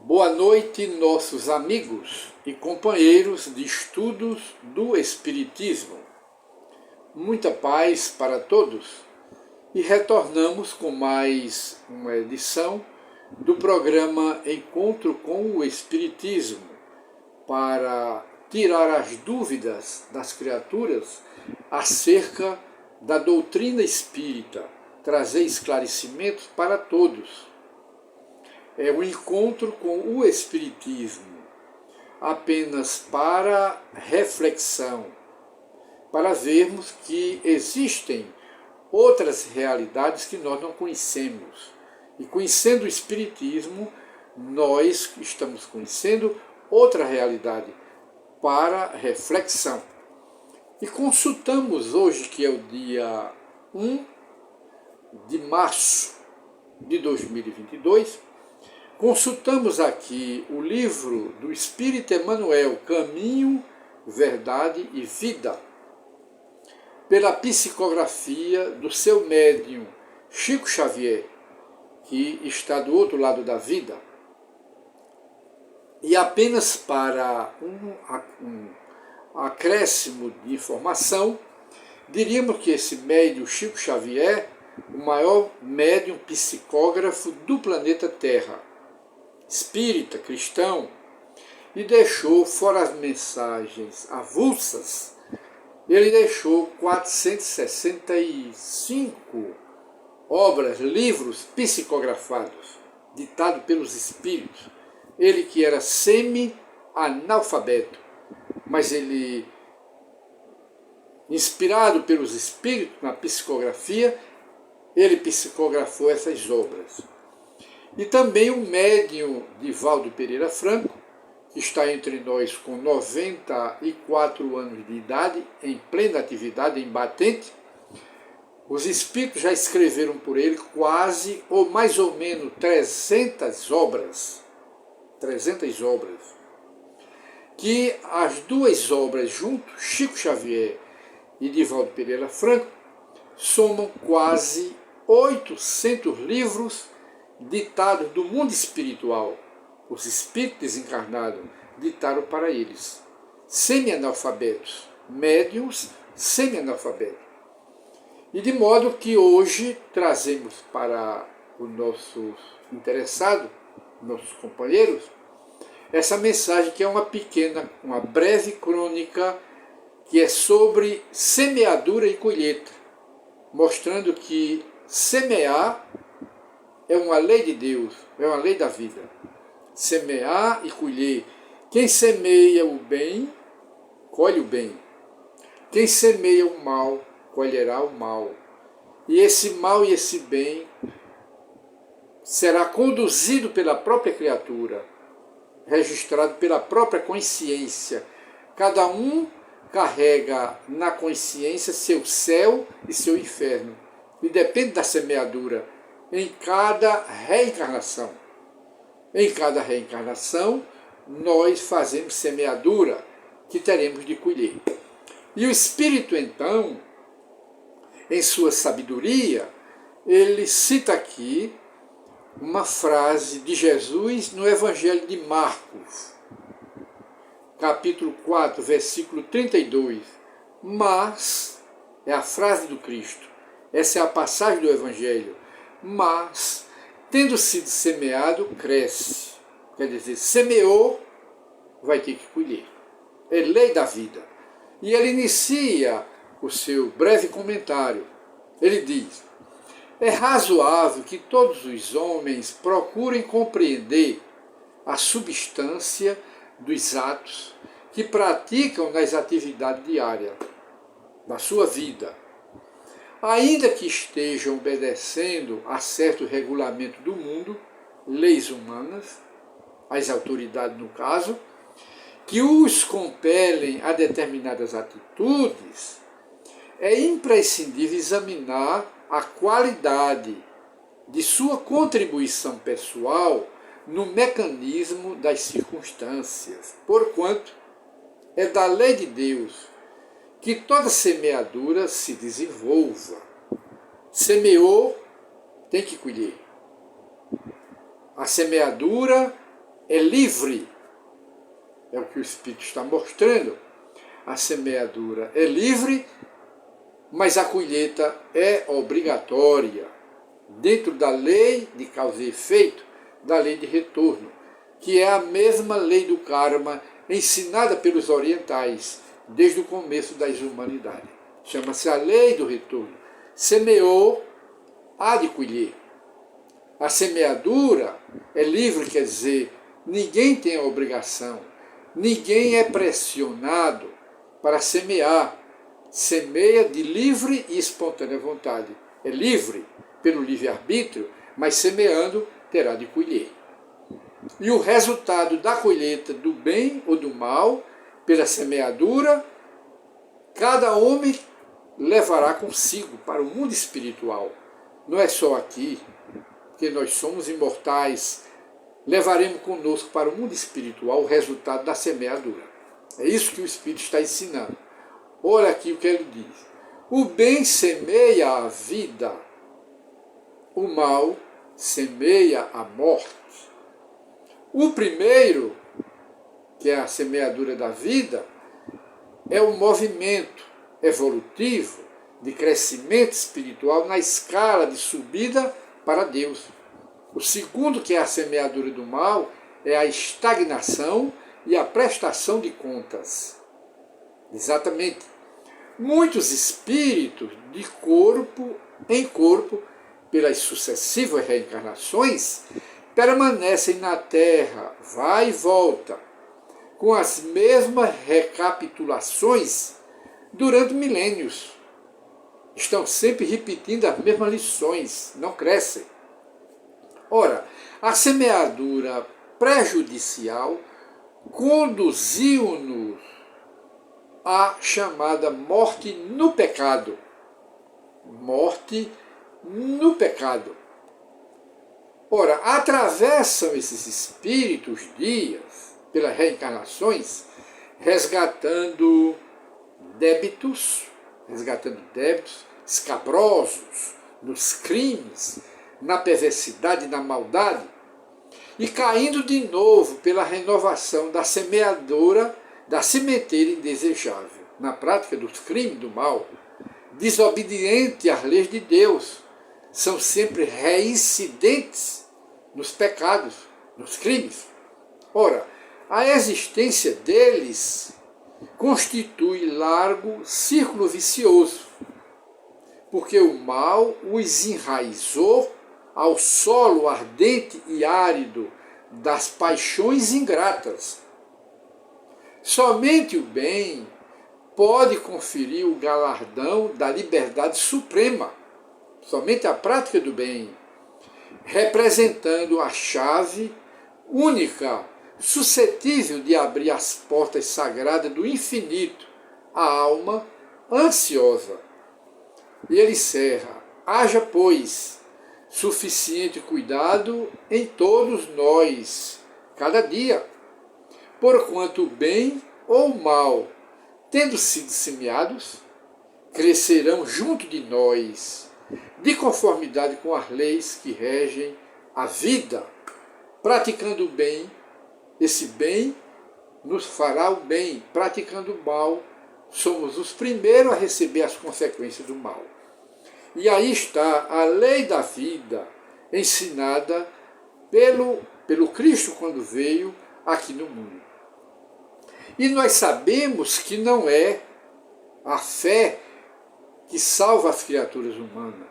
Boa noite, nossos amigos e companheiros de estudos do Espiritismo. Muita paz para todos e retornamos com mais uma edição do programa Encontro com o Espiritismo para tirar as dúvidas das criaturas acerca da doutrina espírita, trazer esclarecimentos para todos. É um encontro com o Espiritismo, apenas para reflexão, para vermos que existem outras realidades que nós não conhecemos. E conhecendo o Espiritismo, nós estamos conhecendo outra realidade para reflexão. E consultamos hoje, que é o dia 1 de março de 2022, consultamos aqui o livro do Espírito Emmanuel, Caminho, Verdade e Vida, pela psicografia do seu médium Chico Xavier, que está do outro lado da vida. E apenas para um acréscimo de informação, diríamos que esse médium Chico Xavier, o maior médium psicógrafo do planeta Terra, espírita, cristão, e deixou, fora as mensagens avulsas, ele deixou 465 obras, livros psicografados, ditados pelos espíritos. Ele que era semi-analfabeto, mas ele, inspirado pelos espíritos na psicografia, ele psicografou essas obras. E também o médium Divaldo Pereira Franco, que está entre nós com 94 anos de idade, em plena atividade, em batente. Os espíritos já escreveram por ele quase, ou mais ou menos, 300 obras. 300 obras. Que as duas obras juntos, Chico Xavier e Divaldo Pereira Franco, somam quase 800 livros ditados do mundo espiritual. Os espíritos desencarnados ditaram para eles, semi-analfabetos, médiuns semi-analfabetos. E de modo que hoje trazemos para os nossos interessados, nossos companheiros, essa mensagem que é uma breve crônica que é sobre semeadura e colheita, mostrando que semear é uma lei de Deus, é uma lei da vida. Semear e colher. Quem semeia o bem, colhe o bem. Quem semeia o mal, colherá o mal. E esse mal e esse bem será conduzido pela própria criatura, registrado pela própria consciência. Cada um carrega na consciência seu céu e seu inferno. E depende da semeadura em cada reencarnação. Em cada reencarnação, nós fazemos semeadura que teremos de colher. E o Espírito, então, em sua sabedoria, ele cita aqui uma frase de Jesus no Evangelho de Marcos, capítulo 4, versículo 32. Mas, é a frase do Cristo, essa é a passagem do Evangelho, mas, tendo sido semeado, cresce. Quer dizer, semeou, vai ter que colher. É lei da vida. E ele inicia o seu breve comentário. Ele diz: é razoável que todos os homens procurem compreender a substância dos atos que praticam nas atividades diárias da sua vida, ainda que estejam obedecendo a certo regulamento do mundo, leis humanas, as autoridades no caso, que os compelem a determinadas atitudes, é imprescindível examinar a qualidade de sua contribuição pessoal no mecanismo das circunstâncias, porquanto é da lei de Deus que toda semeadura se desenvolva. Semeou, tem que colher. A semeadura é livre. É o que o Espírito está mostrando. A semeadura é livre, mas a colheita é obrigatória, dentro da lei de causa e efeito, da lei de retorno, que é a mesma lei do karma ensinada pelos orientais desde o começo das humanidades. Chama-se a lei do retorno. Semeou, há de colher. A semeadura é livre, quer dizer, ninguém tem a obrigação, ninguém é pressionado para semear. Semeia de livre e espontânea vontade. É livre pelo livre-arbítrio, mas semeando terá de colher. E o resultado da colheita do bem ou do mal, pela semeadura, cada homem levará consigo para o mundo espiritual. Não é só aqui, porque nós somos imortais, levaremos conosco para o mundo espiritual o resultado da semeadura. É isso que o Espírito está ensinando. Olha aqui o que ele diz. O bem semeia a vida, o mal semeia a morte. O primeiro, que é a semeadura da vida, é o movimento evolutivo de crescimento espiritual na escala de subida para Deus. O segundo, que é a semeadura do mal, é a estagnação e a prestação de contas. Exatamente. Muitos espíritos de corpo em corpo, pelas sucessivas reencarnações, permanecem na Terra, vai e volta, com as mesmas recapitulações durante milênios. Estão sempre repetindo as mesmas lições, não crescem. Ora, a semeadura prejudicial conduziu-nos à chamada morte no pecado. Morte no pecado. Ora, atravessam esses espíritos dias, pelas reencarnações, resgatando débitos escabrosos, nos crimes, na perversidade e na maldade, e caindo de novo pela renovação da semeadora, da sementeira indesejável, na prática dos crimes do mal, desobediente às leis de Deus, são sempre reincidentes nos pecados, nos crimes. Ora, a existência deles constitui largo círculo vicioso, porque o mal os enraizou ao solo ardente e árido das paixões ingratas. Somente o bem pode conferir o galardão da liberdade suprema, somente a prática do bem, representando a chave única, suscetível de abrir as portas sagradas do infinito, à alma ansiosa. E ele encerra: haja, pois, suficiente cuidado em todos nós, cada dia, porquanto o bem ou o mal, tendo sido semeados, crescerão junto de nós, de conformidade com as leis que regem a vida. Praticando o bem, esse bem nos fará o bem. Praticando o mal, somos os primeiros a receber as consequências do mal. E aí está a lei da vida, ensinada pelo Cristo quando veio aqui no mundo. E nós sabemos que não é a fé que salva as criaturas humanas.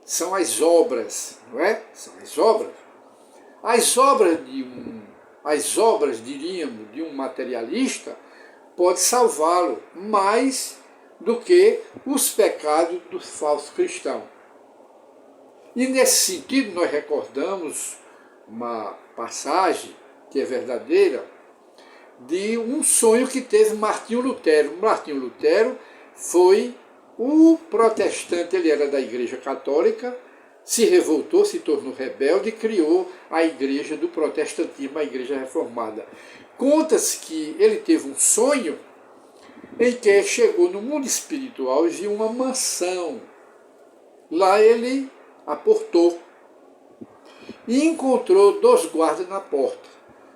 São as obras, não é? São as obras. As obras, diríamos, de um materialista pode salvá-lo mais do que os pecados dos falsos cristãos. E nesse sentido nós recordamos uma passagem que é verdadeira de um sonho que teve Martinho Lutero. Martinho Lutero foi o protestante, ele era da Igreja Católica, se revoltou, se tornou rebelde e criou a Igreja do Protestantismo, a Igreja Reformada. Conta-se que ele teve um sonho em que chegou no mundo espiritual e viu uma mansão. Lá ele aportou e encontrou 2 guardas na porta.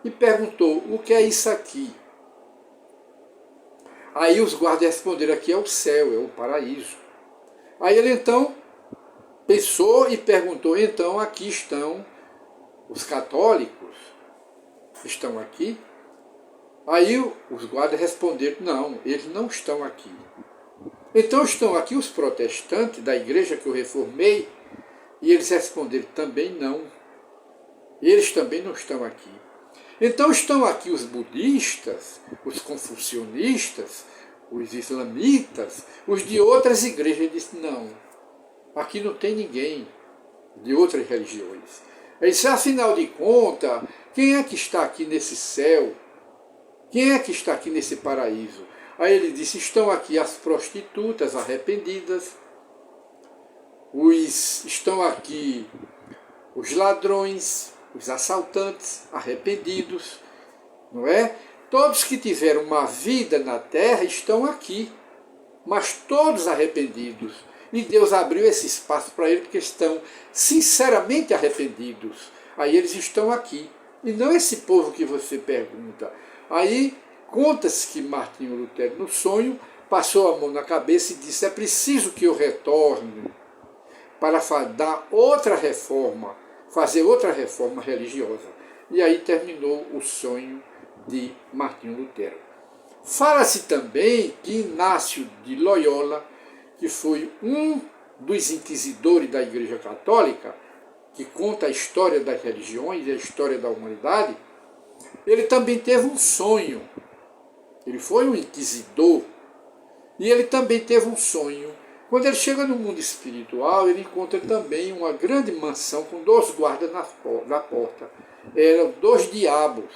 e perguntou: o que é isso aqui? Aí os guardas responderam: aqui é o céu, é o paraíso. Aí ele então pensou e perguntou: então aqui estão os católicos? Estão aqui? Aí os guardas responderam: não, eles não estão aqui. Então estão aqui os protestantes da igreja que eu reformei? E eles responderam: também não. Eles também não estão aqui. Então estão aqui os budistas, os confucionistas, os islamitas, os de outras igrejas. Ele disse: não, aqui não tem ninguém de outras religiões. Ele disse: afinal de contas, quem é que está aqui nesse céu? Quem é que está aqui nesse paraíso? Aí ele disse: estão aqui as prostitutas arrependidas, estão aqui os ladrões, os assaltantes arrependidos, não é? Todos que tiveram uma vida na terra estão aqui, mas todos arrependidos. E Deus abriu esse espaço para eles porque estão sinceramente arrependidos. Aí eles estão aqui. E não esse povo que você pergunta. Aí conta-se que Martinho Lutero, no sonho, passou a mão na cabeça e disse: é preciso que eu retorne para dar outra reforma, fazer outra reforma religiosa. E aí terminou o sonho de Martinho Lutero. Fala-se também que Inácio de Loyola, que foi um dos inquisidores da Igreja Católica, que conta a história das religiões e a história da humanidade, ele também teve um sonho. Ele foi um inquisidor e ele também teve um sonho. Quando ele chega no mundo espiritual, ele encontra também uma grande mansão com 2 guardas na porta. Eram 2 diabos,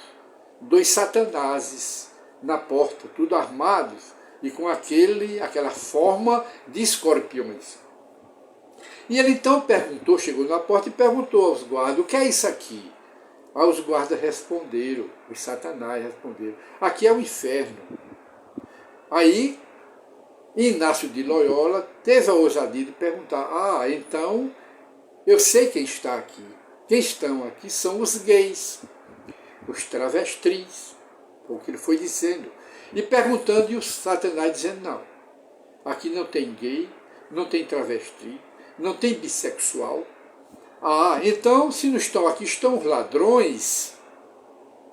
2 satanases na porta, tudo armados e com aquela forma de escorpiões. E ele então perguntou, chegou na porta e perguntou aos guardas: o que é isso aqui? Aí os guardas responderam, os satanás responderam: aqui é o inferno. Aí Inácio de Loyola teve a ousadia de perguntar: ah, então eu sei quem está aqui. Quem estão aqui são os gays, os travestis, foi o que ele foi dizendo. E perguntando, e os satanás dizendo: não, aqui não tem gay, não tem travesti, não tem bissexual. Ah, então se não estão aqui, estão os ladrões,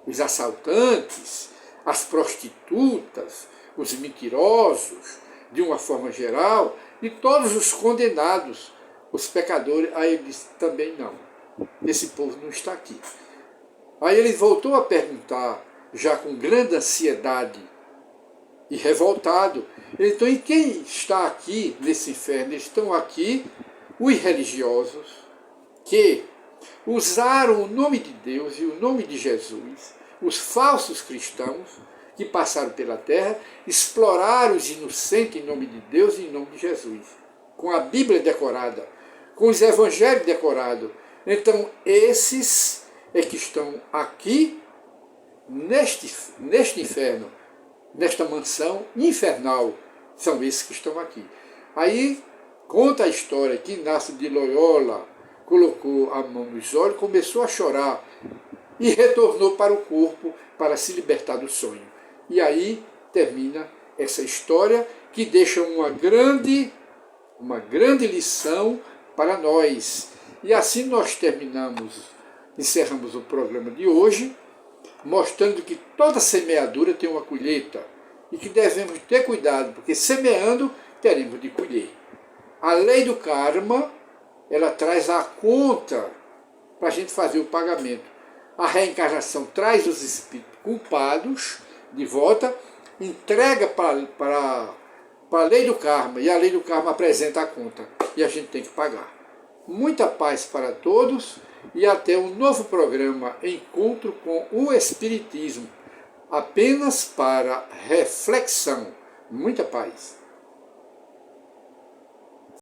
os assaltantes, as prostitutas, os mentirosos, de uma forma geral, e todos os condenados, os pecadores. Aí ele disse: também não, esse povo não está aqui. Aí ele voltou a perguntar, já com grande ansiedade e revoltado: então, e quem está aqui nesse inferno? Estão aqui os religiosos que usaram o nome de Deus e o nome de Jesus, os falsos cristãos que passaram pela terra, exploraram os inocentes em nome de Deus e em nome de Jesus, com a Bíblia decorada, com os evangelhos decorados. Então, esses é que estão aqui, neste inferno, nesta mansão infernal, são esses que estão aqui. Aí, conta a história que Inácio de Loyola colocou a mão nos olhos, começou a chorar e retornou para o corpo para se libertar do sonho. E aí termina essa história que deixa uma grande lição para nós. E assim nós encerramos o programa de hoje, mostrando que toda semeadura tem uma colheita e que devemos ter cuidado, porque semeando teremos de colher. A lei do karma, ela traz a conta para a gente fazer o pagamento. A reencarnação traz os espíritos culpados de volta, entrega para a lei do karma, e a lei do karma apresenta a conta, e a gente tem que pagar. Muita paz para todos, e até um novo programa Encontro com o Espiritismo, apenas para reflexão. Muita paz.